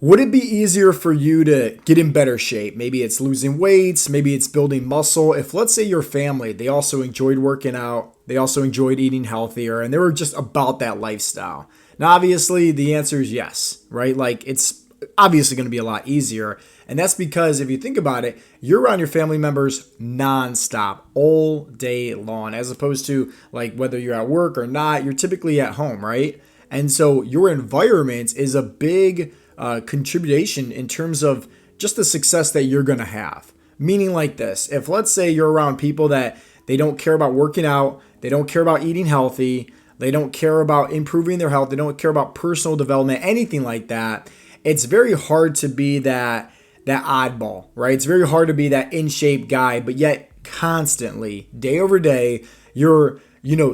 Would it be easier for you to get in better shape? Maybe it's losing weights, maybe it's building muscle. If let's say your family, they also enjoyed working out, they also enjoyed eating healthier, and they were just about that lifestyle. Now, obviously, the answer is yes, right? Like it's obviously going to be a lot easier. And that's because if you think about it, you're around your family members nonstop all day long, as opposed to like whether you're at work or not, you're typically at home, right? And so your environment is a big contribution in terms of just the success that you're going to have. Meaning like this, if let's say you're around people that they don't care about working out, they don't care about eating healthy, they don't care about improving their health, they don't care about personal development, anything like that, it's very hard to be that oddball, right? It's very hard to be that in shape guy, but yet constantly, day over day, you're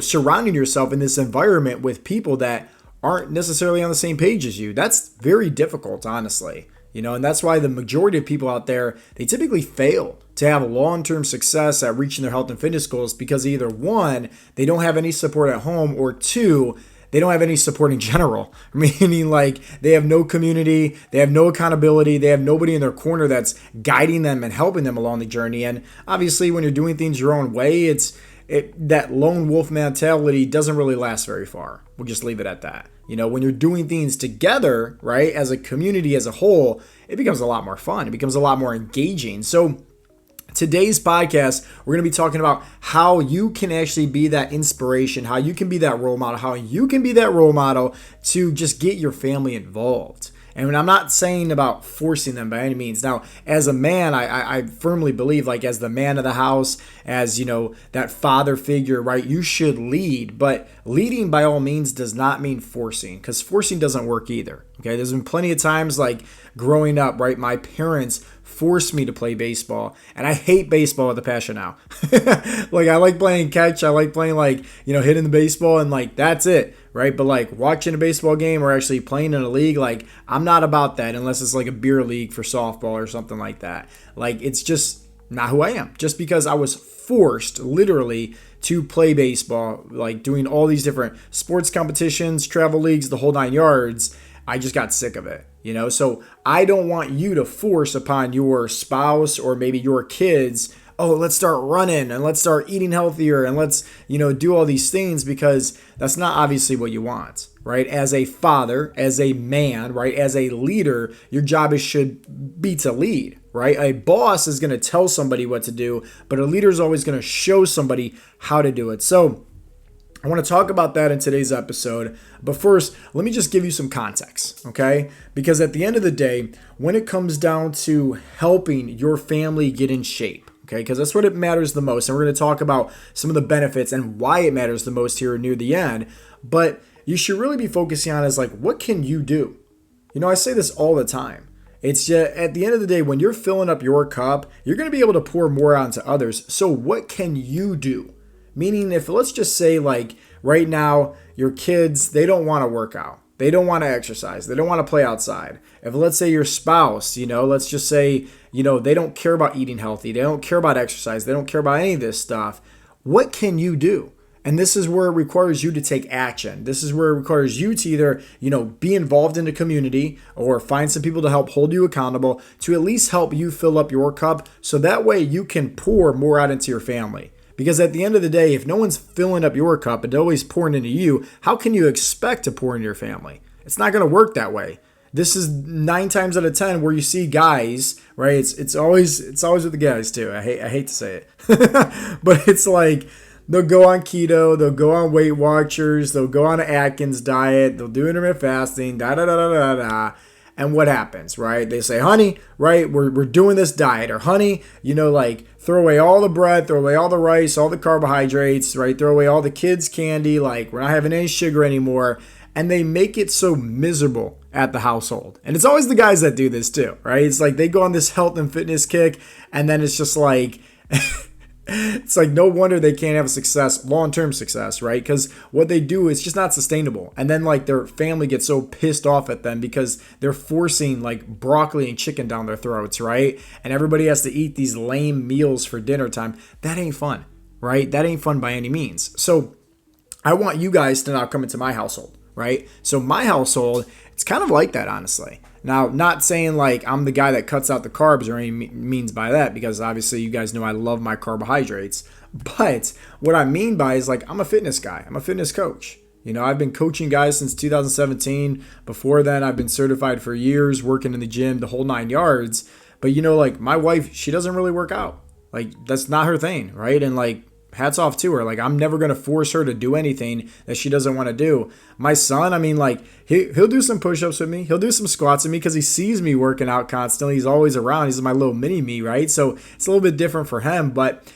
surrounding yourself in this environment with people that aren't necessarily on the same page as you. That's very difficult, honestly. And that's why the majority of people out there, they typically fail to have long-term success at reaching their health and fitness goals because either one, they don't have any support at home, or two, they don't have any support in general. Meaning like they have no community, they have no accountability, they have nobody in their corner that's guiding them and helping them along the journey. And obviously when you're doing things your own way, that lone wolf mentality doesn't really last very far. We'll just leave it at that. When you're doing things together, right, as a community as a whole, it becomes a lot more fun. It becomes a lot more engaging. So today's podcast, we're going to be talking about how you can actually be that inspiration, how you can be that role model, how you can be that role model to just get your family involved. And I'm not saying about forcing them by any means. Now, as a man, I firmly believe, like as the man of the house, as that father figure, right? You should lead, but leading by all means does not mean forcing, because forcing doesn't work either. Okay, there's been plenty of times like growing up, right? My parents forced me to play baseball, and I hate baseball with a passion now. Like I like playing catch, I like playing hitting the baseball, and like that's it, right? But like watching a baseball game or actually playing in a league, like I'm not about that unless it's like a beer league for softball or something like that. Like it's just not who I am. Just because I was forced literally to play baseball, like doing all these different sports competitions, travel leagues, the whole 9 yards, I just got sick of it. So I don't want you to force upon your spouse or maybe your kids, oh, let's start running and let's start eating healthier and let's, do all these things, because that's not obviously what you want, right? As a father, as a man, right? As a leader, your job should be to lead, right? A boss is going to tell somebody what to do, but a leader is always going to show somebody how to do it. So I want to talk about that in today's episode. But first, let me just give you some context, okay? Because at the end of the day, when it comes down to helping your family get in shape, okay, because that's what it matters the most. And we're going to talk about some of the benefits and why it matters the most here near the end. But you should really be focusing on is like, what can you do? I say this all the time. It's just at the end of the day, when you're filling up your cup, you're going to be able to pour more onto others. So what can you do? Meaning if let's just say like right now, your kids, they don't want to work out. They don't want to exercise. They don't want to play outside. If let's say your spouse, let's just say, they don't care about eating healthy. They don't care about exercise. They don't care about any of this stuff. What can you do? And this is where it requires you to take action. This is where it requires you to either, be involved in the community or find some people to help hold you accountable to at least help you fill up your cup. So that way you can pour more out into your family. Because at the end of the day, if no one's filling up your cup and always pouring into you, how can you expect to pour into your family? It's not going to work that way. This is 9 times out of 10 where you see guys, right? It's always with the guys too. I hate to say it, but it's like they'll go on keto, they'll go on Weight Watchers, they'll go on an Atkins diet, they'll do intermittent fasting, da da da da da da. And what happens, right? They say, honey, right, we're doing this diet. Or honey, throw away all the bread, throw away all the rice, all the carbohydrates, right? Throw away all the kids' candy. Like, we're not having any sugar anymore. And they make it so miserable at the household. And it's always the guys that do this too, right? It's like they go on this health and fitness kick. And then it's just like... It's like no wonder they can't have a success, long-term success, right? Because what they do is just not sustainable. And then like their family gets so pissed off at them because they're forcing like broccoli and chicken down their throats, right? And everybody has to eat these lame meals for dinner time. That ain't fun, right? That ain't fun by any means. So I want you guys to now come into my household, right? So my household, it's kind of like that, honestly. Now, not saying like I'm the guy that cuts out the carbs or any means by that, because obviously you guys know I love my carbohydrates. But what I mean by is like I'm a fitness guy. I'm a fitness coach. I've been coaching guys since 2017. Before then, I've been certified for years, working in the gym, the whole 9 yards. But like my wife, she doesn't really work out. Like that's not her thing, right? And like hats off to her. Like I'm never going to force her to do anything that she doesn't want to do. My son, I mean, like he'll do some push-ups with me. He'll do some squats with me because he sees me working out constantly. He's always around. He's my little mini me, right? So it's a little bit different for him. But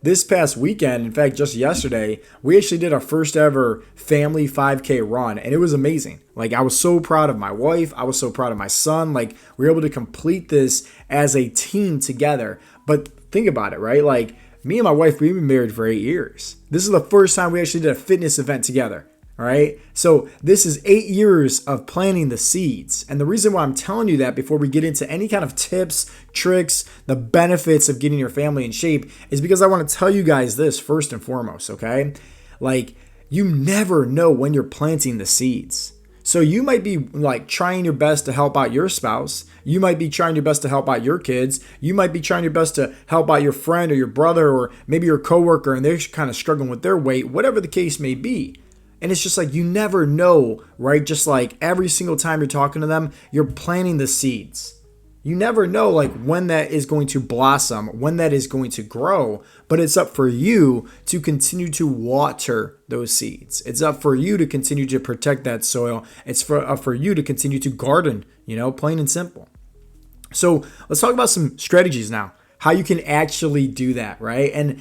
this past weekend, in fact, just yesterday, we actually did our first ever family 5K run, and it was amazing. Like I was so proud of my wife. I was so proud of my son. Like we were able to complete this as a team together. But think about it, right? Like me and my wife, we've been married for 8 years. This is the first time we actually did a fitness event together. All right. So this is 8 years of planting the seeds. And the reason why I'm telling you that before we get into any kind of tips, tricks, the benefits of getting your family in shape is because I want to tell you guys this first and foremost. Okay. Like you never know when you're planting the seeds. So you might be like trying your best to help out your spouse. You might be trying your best to help out your kids. You might be trying your best to help out your friend or your brother or maybe your coworker and they're kind of struggling with their weight, whatever the case may be. And it's just like you never know, right? Just like every single time you're talking to them, you're planting the seeds. You never know like when that is going to blossom, when that is going to grow, but it's up for you to continue to water those seeds. It's up for you to continue to protect that soil. It's up for you to continue to garden, plain and simple. So let's talk about some strategies now, how you can actually do that, right? And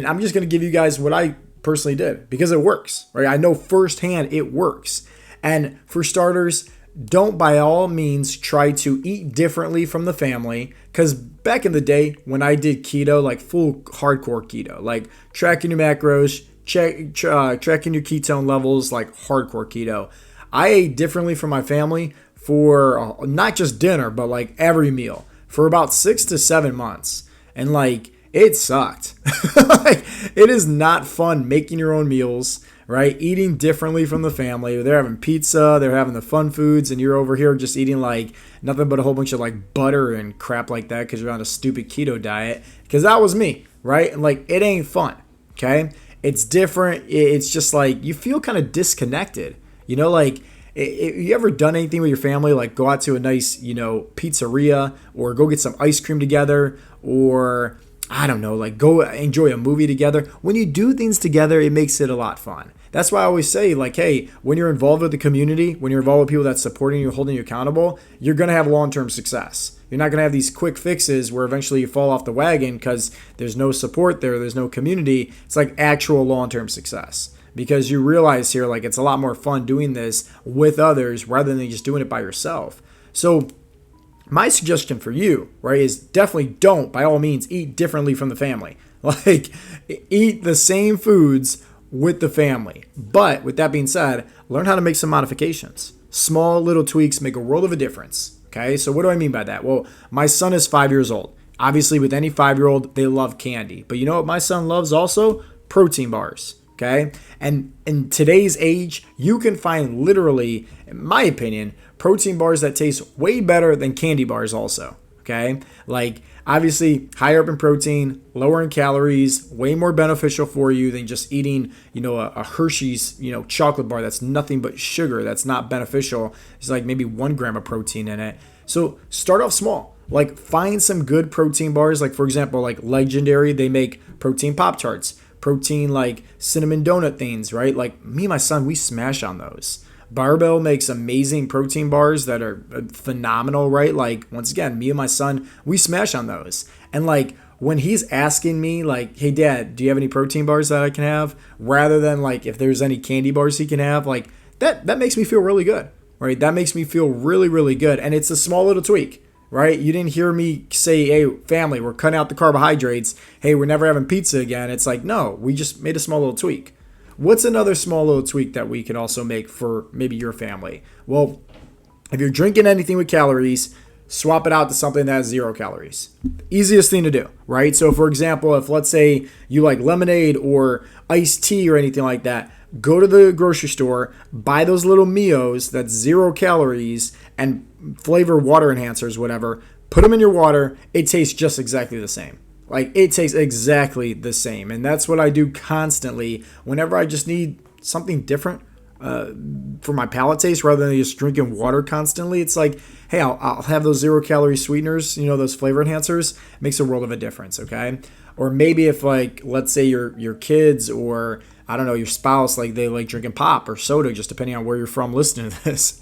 I'm just going to give you guys what I personally did because it works, right? I know firsthand it works. And for starters, don't by all means try to eat differently from the family, because back in the day when I did keto, like full hardcore keto, like tracking your macros, tracking your ketone levels, like hardcore keto, I ate differently from my family for not just dinner, but like every meal for about 6 to 7 months. And like it sucked. Like, it is not fun making your own meals, right? Eating differently from the family. They're having pizza, they're having the fun foods, and you're over here just eating like nothing but a whole bunch of like butter and crap like that because you're on a stupid keto diet. Because that was me, right? And like it ain't fun, okay? It's different. It's just like you feel kind of disconnected. Like you ever done anything with your family, like go out to a nice, pizzeria or go get some ice cream together or I don't know, like go enjoy a movie together. When you do things together, it makes it a lot fun. That's why I always say, like, hey, when you're involved with the community, when you're involved with people that's supporting you, holding you accountable, you're going to have long-term success. You're not going to have these quick fixes where eventually you fall off the wagon because there's no support there, there's no community. It's like actual long-term success because you realize here, like, it's a lot more fun doing this with others rather than just doing it by yourself. So my suggestion for you, right, is definitely don't, by all means, eat differently from the family. Like, eat the same foods with the family. But with that being said, learn how to make some modifications. Small little tweaks make a world of a difference. Okay, so what do I mean by that? Well, my son is 5 years old. Obviously, with any 5-year-old, they love candy. But you know what my son loves also? Protein bars. Okay, and in today's age, you can find literally, in my opinion, protein bars that taste way better than candy bars also. Okay, like obviously higher up in protein, lower in calories, way more beneficial for you than just eating, a Hershey's, chocolate bar that's nothing but sugar. That's not beneficial. It's like maybe 1 gram of protein in it. So start off small. Like find some good protein bars. Like for example, like Legendary, they make protein Pop-Tarts, protein like cinnamon donut things, right? Like me and my son, we smash on those. Barbell makes amazing protein bars that are phenomenal, right? Like, once again, me and my son, we smash on those. And like, when he's asking me like, hey dad, do you have any protein bars that I can have? Rather than like, if there's any candy bars he can have, like that makes me feel really good, right? That makes me feel really, really good. And it's a small little tweak, right? You didn't hear me say, hey family, we're cutting out the carbohydrates. Hey, we're never having pizza again. It's like, no, we just made a small little tweak. What's another small little tweak that we could also make for maybe your family? Well, if you're drinking anything with calories, swap it out to something that has 0 calories. Easiest thing to do, right? So for example, if let's say you like lemonade or iced tea or anything like that, go to the grocery store, buy those little Mios that's 0 calories, and flavor water enhancers, whatever, put them in your water. It tastes just exactly the same. Like, it tastes exactly the same. And that's what I do constantly whenever I just need something different for my palate taste rather than just drinking water constantly. It's like, hey, I'll have those 0-calorie sweeteners, those flavor enhancers. It makes a world of a difference, okay? Or maybe if, like, let's say your kids or, I don't know, your spouse, like, they like drinking pop or soda, just depending on where you're from listening to this,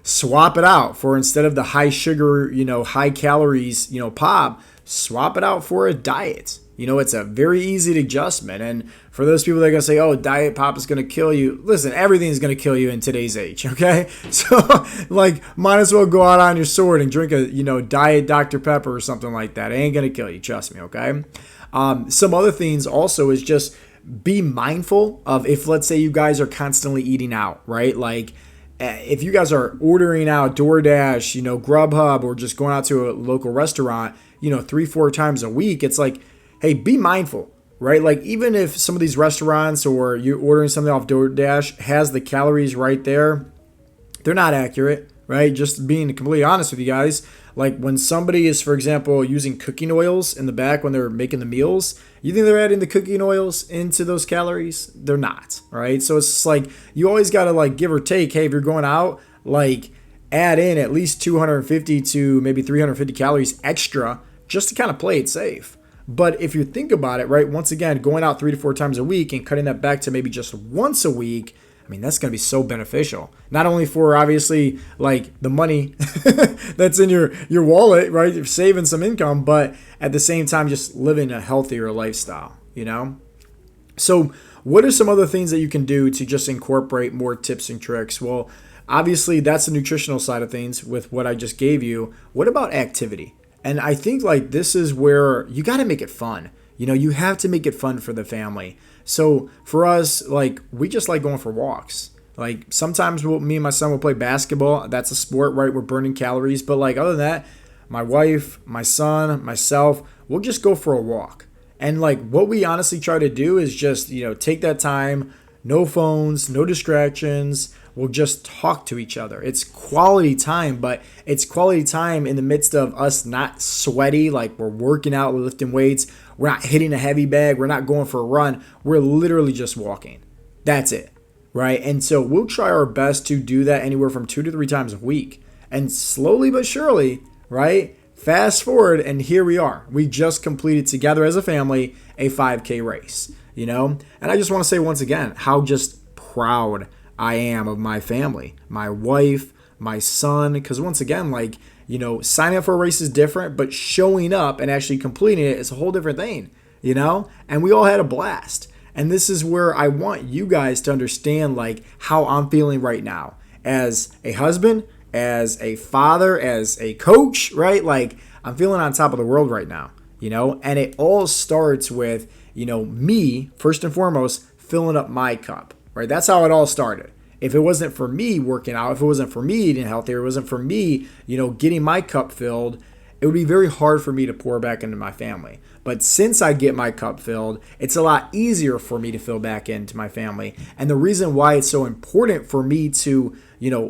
swap it out for, instead of the high sugar, high calories, pop, swap it out for a diet. It's a very easy adjustment. And for those people that are going to say, oh, diet pop is going to kill you. Listen, everything's going to kill you in today's age, okay? So, like, might as well go out on your sword and drink a, diet Dr. Pepper or something like that. It ain't going to kill you, trust me, okay? Some other things also is just be mindful of, if, let's say, you guys are constantly eating out, right? Like, if you guys are ordering out DoorDash, Grubhub, or just going out to a local restaurant, 3-4 times a week, it's like, hey, be mindful, right? Like, even if some of these restaurants or you're ordering something off DoorDash has the calories right there, they're not accurate, right? Just being completely honest with you guys. Like, when somebody is, for example, using cooking oils in the back when they're making the meals, you think they're adding the cooking oils into those calories? They're not, right? So it's just like, you always got to, like, give or take. Hey, if you're going out, like, add in at least 250 to maybe 350 calories extra just to kind of play it safe. But if you think about it, right, once again, going out 3 to 4 times a week and cutting that back to maybe just once a week, I mean, that's going to be so beneficial. Not only for, obviously, like, the money that's in your wallet, right, you're saving some income, but at the same time, just living a healthier lifestyle, So what are some other things that you can do to just incorporate more tips and tricks? Well, obviously, that's the nutritional side of things with what I just gave you. What about activity? And I think, like, this is where you got to make it fun. You have to make it fun for the family. So for us, like, we just like going for walks. Like, sometimes me and my son will play basketball. That's a sport, right? We're burning calories. But, like, other than that, my wife, my son, myself, we'll just go for a walk. And, like, what we honestly try to do is just, take that time, no phones, no distractions. We'll just talk to each other. It's quality time, but it's quality time in the midst of us not sweaty, like we're working out, we're lifting weights. We're not hitting a heavy bag. We're not going for a run. We're literally just walking. That's it, right? And so we'll try our best to do that anywhere from 2 to 3 times a week. And slowly but surely, right? Fast forward, and here we are. We just completed together as a family a 5K race, And I just want to say once again how just proud I am of my family, my wife, my son, because once again, like, signing up for a race is different, but showing up and actually completing it is a whole different thing, and we all had a blast. And this is where I want you guys to understand, like, how I'm feeling right now as a husband, as a father, as a coach, right? Like, I'm feeling on top of the world right now, and it all starts with, me, first and foremost, filling up my cup. Right? That's how it all started. If it wasn't for me working out, if it wasn't for me eating healthier, it wasn't for me, getting my cup filled, it would be very hard for me to pour back into my family. But since I get my cup filled, it's a lot easier for me to fill back into my family. And the reason why it's so important for me to,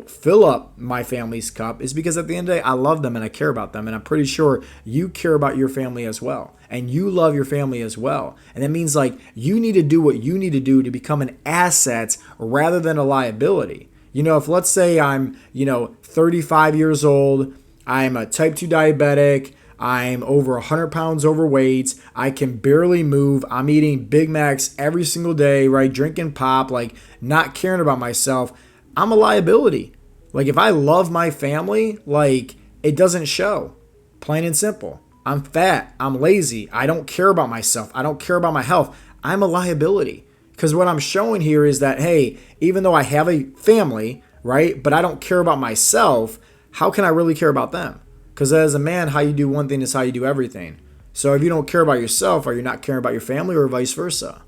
fill up my family's cup is because at the end of the day, I love them and I care about them. And I'm pretty sure you care about your family as well. And you love your family as well. And that means, like, you need to do what you need to do to become an asset rather than a liability. If let's say I'm, 35 years old, I'm a type 2 diabetic, I'm over 100 pounds overweight, I can barely move, I'm eating Big Macs every single day, right? Drinking pop, like, not caring about myself, I'm a liability. Like, if I love my family, like, it doesn't show. Plain and simple. I'm fat, I'm lazy, I don't care about myself, I don't care about my health, I'm a liability. Because what I'm showing here is that, hey, even though I have a family, right, but I don't care about myself, how can I really care about them? Because as a man, how you do one thing is how you do everything. So if you don't care about yourself, are you not caring about your family, or vice versa?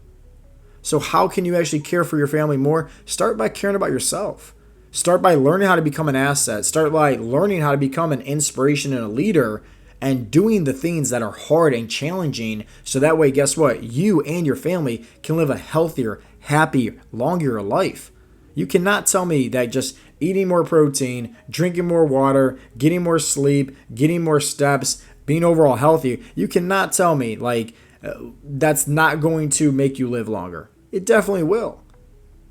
So how can you actually care for your family more? Start by caring about yourself. Start by learning how to become an asset. Start by learning how to become an inspiration and a leader, and doing the things that are hard and challenging, so that way, guess what? You and your family can live a healthier, happier, longer life. You cannot tell me that just eating more protein, drinking more water, getting more sleep, getting more steps, being overall healthy, you cannot tell me that's not going to make you live longer. It definitely will.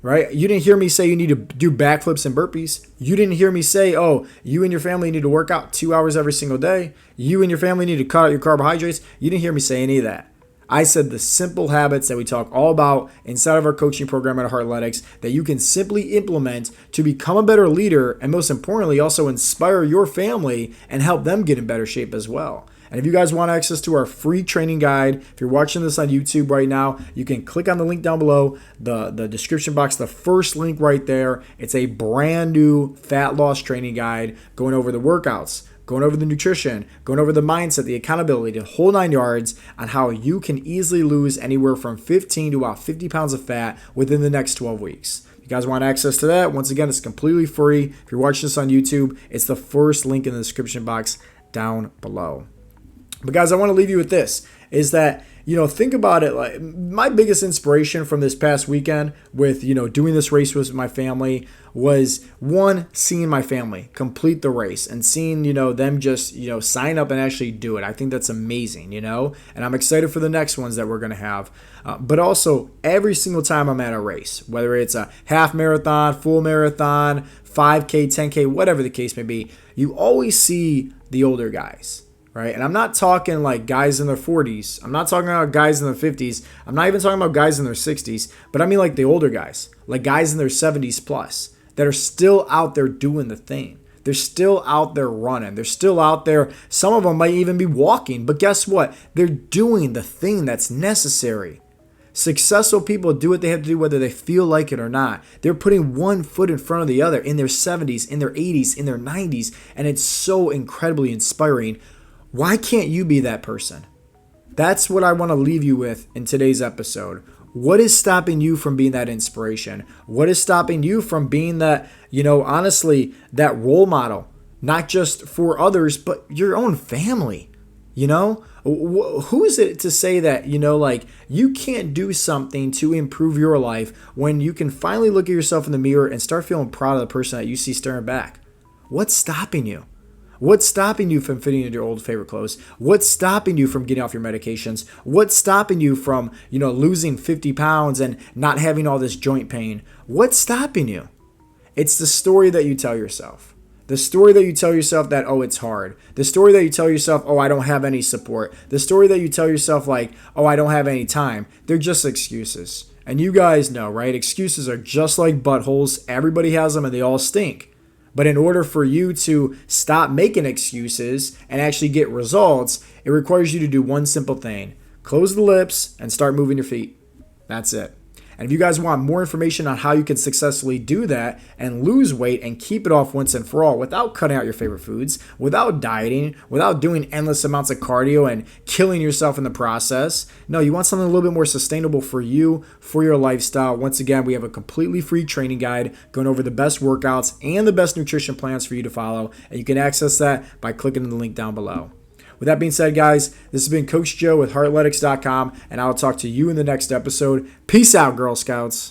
Right? You didn't hear me say you need to do backflips and burpees. You didn't hear me say, oh, you and your family need to work out 2 hours every single day. You and your family need to cut out your carbohydrates. You didn't hear me say any of that. I said the simple habits that we talk all about inside of our coaching program at Heartletics that you can simply implement to become a better leader and most importantly also inspire your family and help them get in better shape as well. And if you guys want access to our free training guide, if you're watching this on YouTube right now, you can click on the link down below, the description box, the first link right there. It's a brand new fat loss training guide going over the workouts, going over the nutrition, going over the mindset, the accountability, the whole 9 yards on how you can easily lose anywhere from 15 to about 50 pounds of fat within the next 12 weeks. If you guys want access to that, once again, it's completely free. If you're watching this on YouTube, it's the first link in the description box down below. But guys, I want to leave you with this, is that, think about it. Like my biggest inspiration from this past weekend with, doing this race with my family was one, seeing my family complete the race and seeing, them just, sign up and actually do it. I think that's amazing, and I'm excited for the next ones that we're going to have. But also every single time I'm at a race, whether it's a half marathon, full marathon, 5K, 10K, whatever the case may be, you always see the older guys. Right? And I'm not talking like guys in their 40s. I'm not talking about guys in their 50s. I'm not even talking about guys in their 60s. But I mean like the older guys, like guys in their 70s plus that are still out there doing the thing. They're still out there running. They're still out there. Some of them might even be walking. But guess what? They're doing the thing that's necessary. Successful people do what they have to do whether they feel like it or not. They're putting one foot in front of the other in their 70s, in their 80s, in their 90s. And it's so incredibly inspiring. Why can't you be that person? That's what I want to leave you with in today's episode. What is stopping you from being that inspiration? What is stopping you from being that, honestly, that role model, not just for others, but your own family? Who is it to say that, you can't do something to improve your life when you can finally look at yourself in the mirror and start feeling proud of the person that you see staring back? What's stopping you? What's stopping you from fitting into your old favorite clothes? What's stopping you from getting off your medications? What's stopping you from, losing 50 pounds and not having all this joint pain? What's stopping you? It's the story that you tell yourself. The story that you tell yourself that, oh, it's hard. The story that you tell yourself, oh, I don't have any support. The story that you tell yourself like, oh, I don't have any time. They're just excuses. And you guys know, right? Excuses are just like buttholes. Everybody has them and they all stink. But in order for you to stop making excuses and actually get results, it requires you to do one simple thing. Close the lips and start moving your feet. That's it. And if you guys want more information on how you can successfully do that and lose weight and keep it off once and for all without cutting out your favorite foods, without dieting, without doing endless amounts of cardio and killing yourself in the process. No, you want something a little bit more sustainable for you, for your lifestyle. Once again, we have a completely free training guide going over the best workouts and the best nutrition plans for you to follow. And you can access that by clicking the link down below. With that being said, guys, this has been Coach Joe with Heartletics.com, and I'll talk to you in the next episode. Peace out, Girl Scouts.